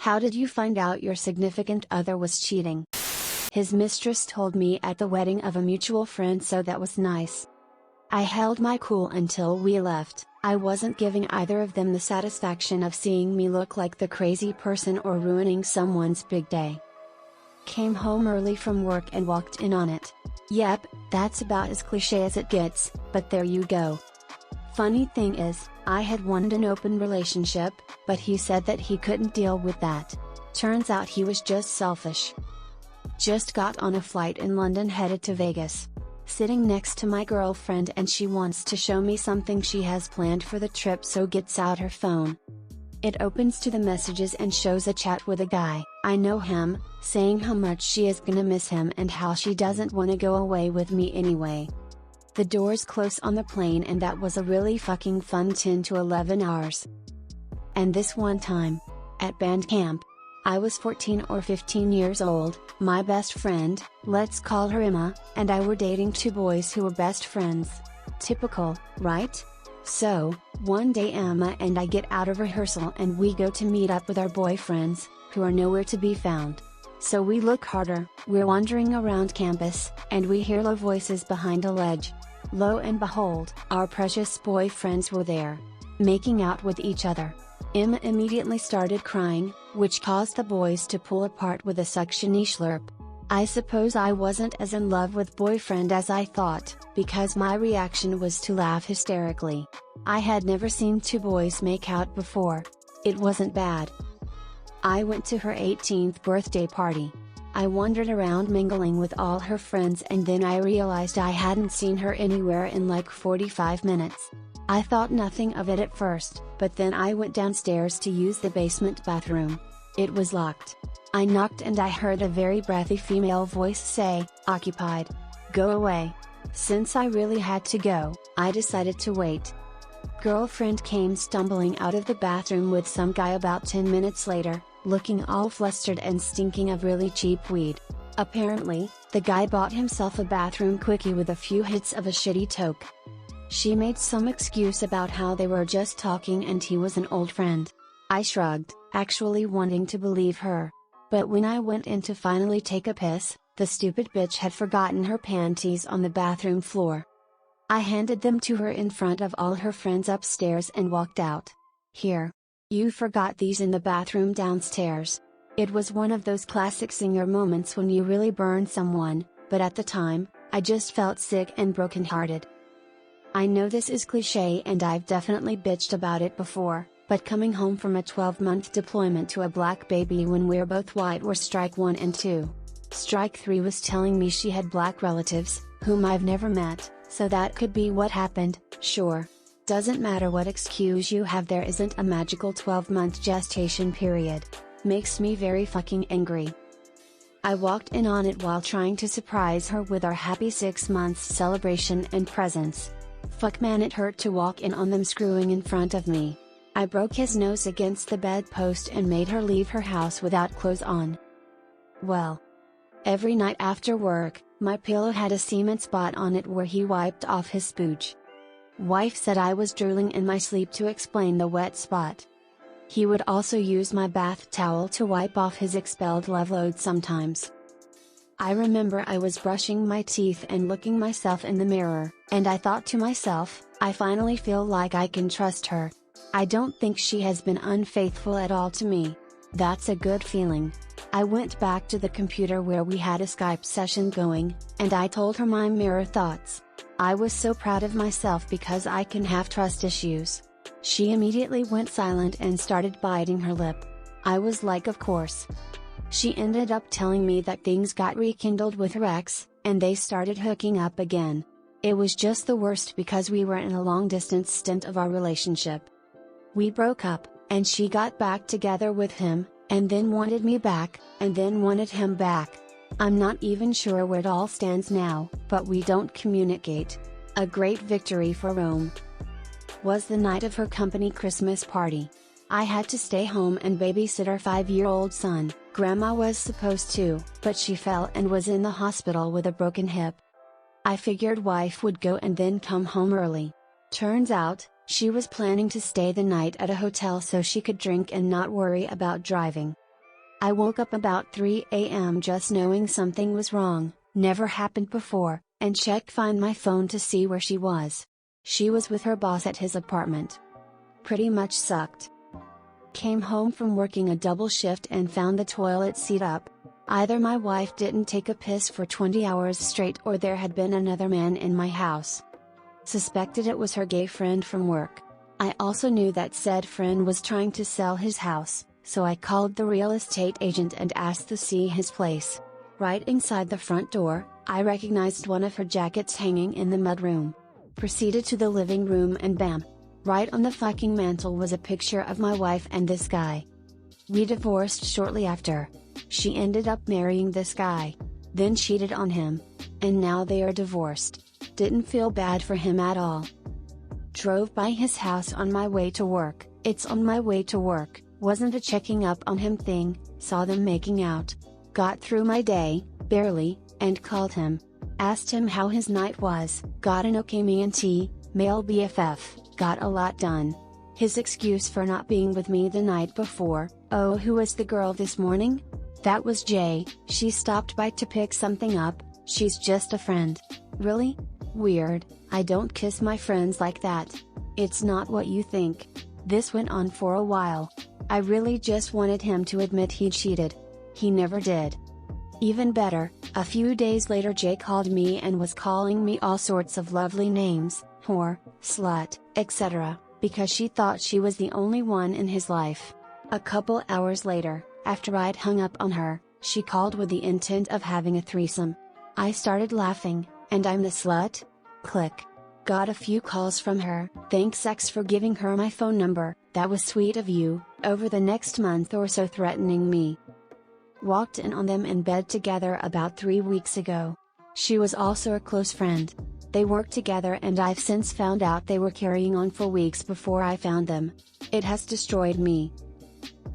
How did you find out your significant other was cheating? His mistress told me at the wedding of a mutual friend, so that was nice. I held my cool until we left. I wasn't giving either of them the satisfaction of seeing me look like the crazy person or ruining someone's big day. Came home early from work and walked in on it. Yep, that's about as cliche as it gets, but there you go. Funny thing is, I had wanted an open relationship, but he said that he couldn't deal with that. Turns out he was just selfish. Just got on a flight in London headed to Vegas. Sitting next to my girlfriend and she wants to show me something she has planned for the trip, so gets out her phone. It opens to the messages and shows a chat with a guy, I know him, saying how much she is gonna miss him and how she doesn't wanna go away with me anyway. The doors close on the plane, and that was a really fucking fun 10 to 11 hours. And this one time, at band camp, I was 14 or 15 years old, my best friend, let's call her Emma, and I were dating two boys who were best friends. Typical, right? So, one day Emma and I get out of rehearsal and we go to meet up with our boyfriends, who are nowhere to be found. So we look harder, we're wandering around campus, and we hear low voices behind a ledge. Lo and behold, our precious boyfriends were there, making out with each other. Emma immediately started crying, which caused the boys to pull apart with a suction-y slurp. I suppose I wasn't as in love with boyfriend as I thought, because my reaction was to laugh hysterically. I had never seen two boys make out before. It wasn't bad. I went to her 18th birthday party. I wandered around mingling with all her friends, and then I realized I hadn't seen her anywhere in like 45 minutes. I thought nothing of it at first, but then I went downstairs to use the basement bathroom. It was locked. I knocked and I heard a very breathy female voice say, "Occupied. Go away." Since I really had to go, I decided to wait. Girlfriend came stumbling out of the bathroom with some guy about 10 minutes later, looking all flustered and stinking of really cheap weed. Apparently, the guy bought himself a bathroom quickie with a few hits of a shitty toke. She made some excuse about how they were just talking and he was an old friend. I shrugged, actually wanting to believe her. But when I went in to finally take a piss, the stupid bitch had forgotten her panties on the bathroom floor. I handed them to her in front of all her friends upstairs and walked out. "Here. You forgot these in the bathroom downstairs." It was one of those classic singer moments when you really burn someone, but at the time, I just felt sick and brokenhearted. I know this is cliche and I've definitely bitched about it before, but coming home from a 12-month deployment to a black baby when we're both white were strike 1 and 2. Strike 3 was telling me she had black relatives, whom I've never met, so that could be what happened, sure. Doesn't matter what excuse you have, there isn't a magical 12-month gestation period. Makes me very fucking angry. I walked in on it while trying to surprise her with our happy 6 months celebration and presents. Fuck man, it hurt to walk in on them screwing in front of me. I broke his nose against the bedpost and made her leave her house without clothes on. Well. Every night after work, my pillow had a cement spot on it where he wiped off his spooge. Wife said I was drooling in my sleep to explain the wet spot. He would also use my bath towel to wipe off his expelled love load sometimes. I remember I was brushing my teeth and looking myself in the mirror, and I thought to myself, I finally feel like I can trust her. I don't think she has been unfaithful at all to me. That's a good feeling. I went back to the computer where we had a Skype session going, and I told her my mirror thoughts. I was so proud of myself because I can have trust issues. She immediately went silent and started biting her lip. I was like, of course. She ended up telling me that things got rekindled with her ex, and they started hooking up again. It was just the worst because we were in a long-distance stint of our relationship. We broke up, and she got back together with him, and then wanted me back, and then wanted him back. I'm not even sure where it all stands now, but we don't communicate. A great victory for Rome. Was the night of her company Christmas party. I had to stay home and babysit our 5-year-old son. Grandma was supposed to, but she fell and was in the hospital with a broken hip. I figured wife would go and then come home early. Turns out, she was planning to stay the night at a hotel so she could drink and not worry about driving. I woke up about 3 a.m. just knowing something was wrong, never happened before, and checked find my phone to see where she was. She was with her boss at his apartment. Pretty much sucked. Came home from working a double shift and found the toilet seat up. Either my wife didn't take a piss for 20 hours straight or there had been another man in my house. Suspected it was her gay friend from work. I also knew that said friend was trying to sell his house, so I called the real estate agent and asked to see his place. Right inside the front door, I recognized one of her jackets hanging in the mudroom. Proceeded to the living room and bam! Right on the fucking mantle was a picture of my wife and this guy. We divorced shortly after. She ended up marrying this guy. Then cheated on him. And now they are divorced. Didn't feel bad for him at all. Drove by his house on my way to work. It's on my way to work, wasn't a checking up on him thing, saw them making out. Got through my day, barely, and called him. Asked him how his night was, got an okay me and T, male BFF, got a lot done. His excuse for not being with me the night before, oh who was the girl this morning? That was Jay, she stopped by to pick something up, she's just a friend. Really? Weird, I don't kiss my friends like that. It's not what you think. This went on for a while. I really just wanted him to admit he cheated. He never did. Even better, a few days later Jay called me and was calling me all sorts of lovely names, whore, slut, etc., because she thought she was the only one in his life. A couple hours later, after I'd hung up on her, she called with the intent of having a threesome. I started laughing, and I'm the slut? Click. Got a few calls from her, thanks X for giving her my phone number, that was sweet of you, over the next month or so threatening me. Walked in on them in bed together about 3 weeks ago. She was also a close friend. They worked together and I've since found out they were carrying on for weeks before I found them. It has destroyed me.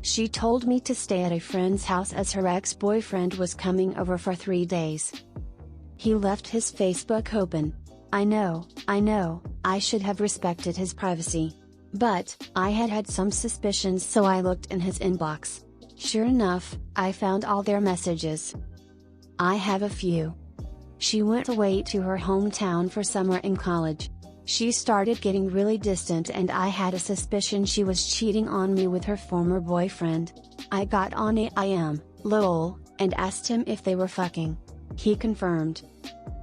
She told me to stay at a friend's house as her ex-boyfriend was coming over for 3 days. He left his Facebook open. I know, I should have respected his privacy. But, I had some suspicions so I looked in his inbox. Sure enough, I found all their messages. I have a few. She went away to her hometown for summer in college. She started getting really distant and I had a suspicion she was cheating on me with her former boyfriend. I got on AIM, lol, and asked him if they were fucking. He confirmed.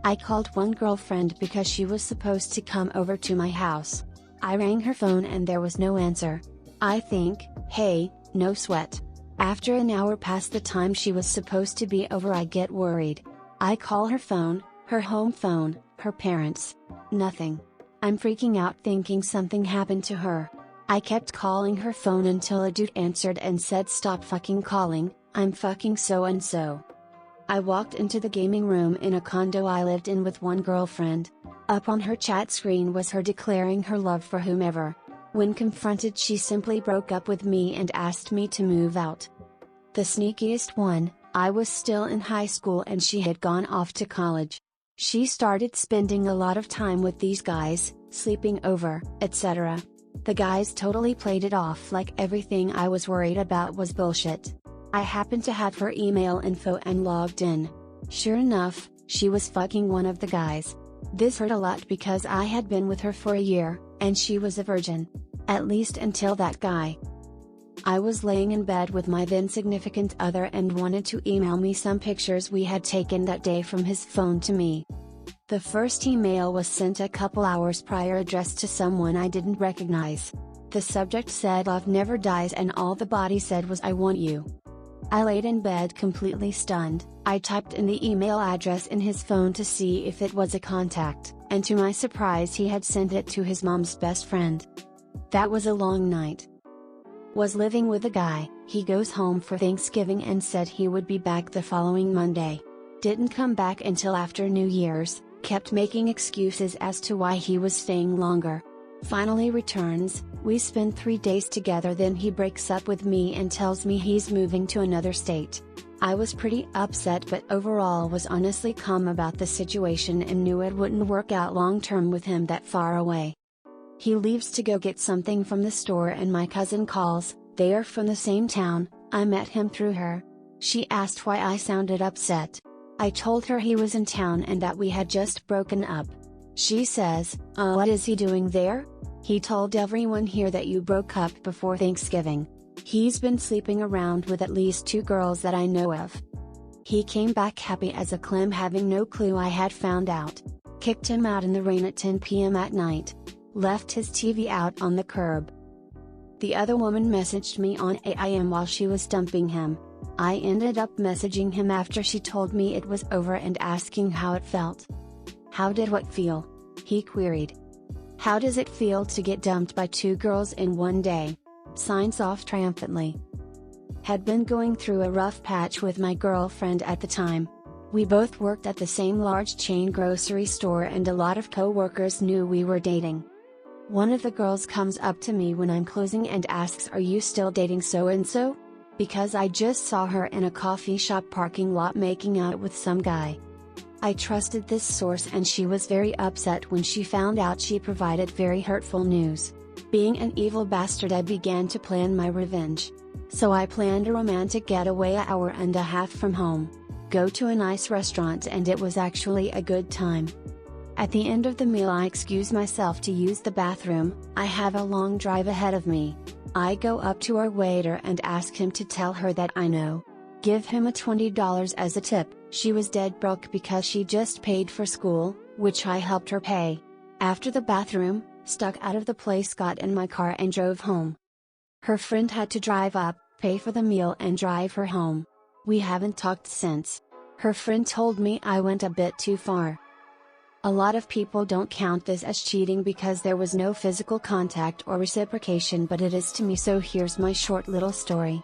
I called one girlfriend because she was supposed to come over to my house. I rang her phone and there was no answer. I think, hey, no sweat. After an hour past the time she was supposed to be over I get worried. I call her phone, her home phone, her parents. Nothing. I'm freaking out thinking something happened to her. I kept calling her phone until a dude answered and said stop fucking calling, I'm fucking so and so. I walked into the gaming room in a condo I lived in with one girlfriend. Up on her chat screen was her declaring her love for whomever. When confronted she simply broke up with me and asked me to move out. The sneakiest one, I was still in high school and she had gone off to college. She started spending a lot of time with these guys, sleeping over, etc. The guys totally played it off like everything I was worried about was bullshit. I happened to have her email info and logged in. Sure enough, she was fucking one of the guys. This hurt a lot because I had been with her for a year, and she was a virgin. At least until that guy. I was laying in bed with my then significant other and wanted to email me some pictures we had taken that day from his phone to me. The first email was sent a couple hours prior addressed to someone I didn't recognize. The subject said love never dies and all the body said was I want you. I laid in bed completely stunned. I typed in the email address in his phone to see if it was a contact, and to my surprise he had sent it to his mom's best friend. That was a long night. Was living with a guy, he goes home for Thanksgiving and said he would be back the following Monday. Didn't come back until after New Year's, kept making excuses as to why he was staying longer. Finally returns, we spend 3 days together then he breaks up with me and tells me he's moving to another state. I was pretty upset but overall was honestly calm about the situation and knew it wouldn't work out long term with him that far away. He leaves to go get something from the store and my cousin calls, they are from the same town, I met him through her. She asked why I sounded upset. I told her he was in town and that we had just broken up. She says, what is he doing there? He told everyone here that you broke up before Thanksgiving. He's been sleeping around with at least 2 girls that I know of. He came back happy as a clam, having no clue I had found out. Kicked him out in the rain at 10 p.m. at night. Left his TV out on the curb. The other woman messaged me on AIM while she was dumping him. I ended up messaging him after she told me it was over and asking how it felt. How did what feel? He queried. How does it feel to get dumped by 2 girls in one day? Signs off triumphantly. Had been going through a rough patch with my girlfriend at the time. We both worked at the same large chain grocery store and a lot of co-workers knew we were dating. One of the girls comes up to me when I'm closing and asks, "Are you still dating so-and-so?" Because I just saw her in a coffee shop parking lot making out with some guy. I trusted this source and she was very upset when she found out. She provided very hurtful news. Being an evil bastard, I began to plan my revenge. So I planned a romantic getaway an hour and a half from home. Go to a nice restaurant, and it was actually a good time. At the end of the meal I excuse myself to use the bathroom. I have a long drive ahead of me. I go up to our waiter and ask him to tell her that I know. Give him a $20 as a tip. She was dead broke because she just paid for school, which I helped her pay. After the bathroom, stuck out of the place, got in my car and drove home. Her friend had to drive up, pay for the meal and drive her home. We haven't talked since. Her friend told me I went a bit too far. A lot of people don't count this as cheating because there was no physical contact or reciprocation, but it is to me, so here's my short little story.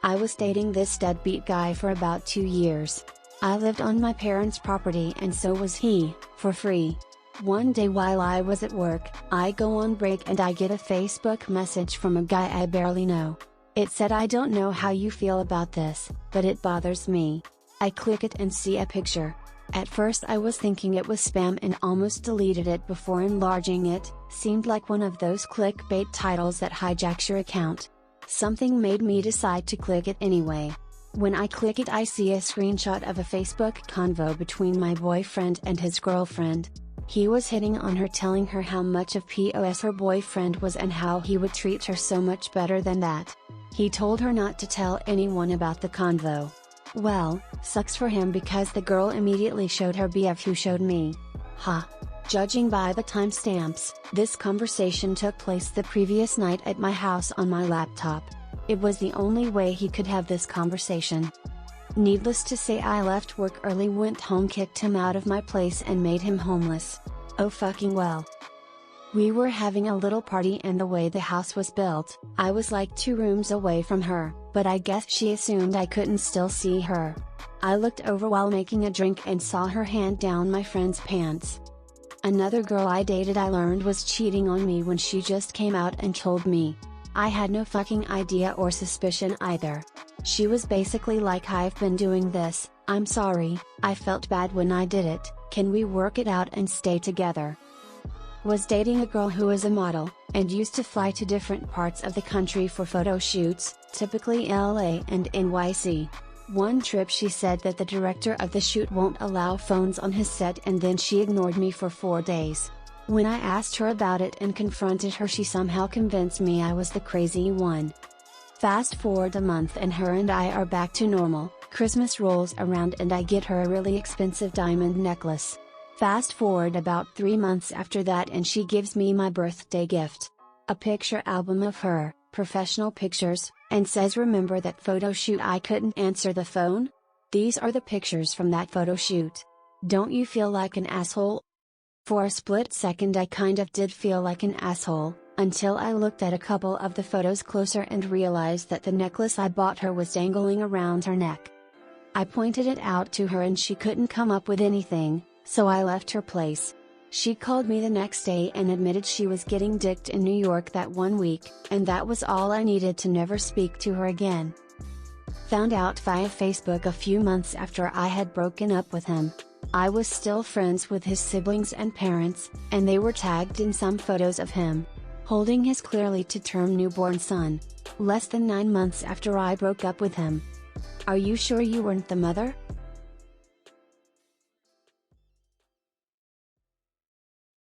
I was dating this deadbeat guy for about 2 years. I lived on my parents' property and so was he, for free. One day while I was at work, I go on break and I get a Facebook message from a guy I barely know. It said, "I don't know how you feel about this, but it bothers me." I click it and see a picture. At first I was thinking it was spam and almost deleted it before enlarging it. Seemed like one of those clickbait titles that hijacks your account. Something made me decide to click it anyway. When I click it I see a screenshot of a Facebook convo between my boyfriend and his girlfriend. He was hitting on her, telling her how much of POS her boyfriend was and how he would treat her so much better than that. He told her not to tell anyone about the convo. Well, sucks for him because the girl immediately showed her BF, who showed me. Ha! Judging by the timestamps, this conversation took place the previous night at my house on my laptop. It was the only way he could have this conversation. Needless to say, I left work early, went home, kicked him out of my place and made him homeless. Oh fucking well. We were having a little party and the way the house was built, I was like 2 rooms away from her, but I guess she assumed I couldn't still see her. I looked over while making a drink and saw her hand down my friend's pants. Another girl I dated I learned was cheating on me when she just came out and told me. I had no fucking idea or suspicion either. She was basically like, "I've been doing this, I'm sorry, I felt bad when I did it, can we work it out and stay together?" Was dating a girl who was a model, and used to fly to different parts of the country for photo shoots, typically LA and NYC. One trip she said that the director of the shoot won't allow phones on his set, and then she ignored me for 4 days. When I asked her about it and confronted her, she somehow convinced me I was the crazy one. Fast forward a month and her and I are back to normal. Christmas rolls around and I get her a really expensive diamond necklace. Fast forward about 3 months after that and she gives me my birthday gift. A picture album of her, professional pictures, and says, "Remember that photo shoot I couldn't answer the phone? These are the pictures from that photo shoot. Don't you feel like an asshole?" For a split second I kind of did feel like an asshole, until I looked at a couple of the photos closer and realized that the necklace I bought her was dangling around her neck. I pointed it out to her and she couldn't come up with anything, so I left her place. She called me the next day and admitted she was getting dicked in New York that one week, and that was all I needed to never speak to her again. Found out via Facebook a few months after I had broken up with him. I was still friends with his siblings and parents, and they were tagged in some photos of him holding his clearly to term newborn son. Less than 9 months after I broke up with him. Are you sure you weren't the mother?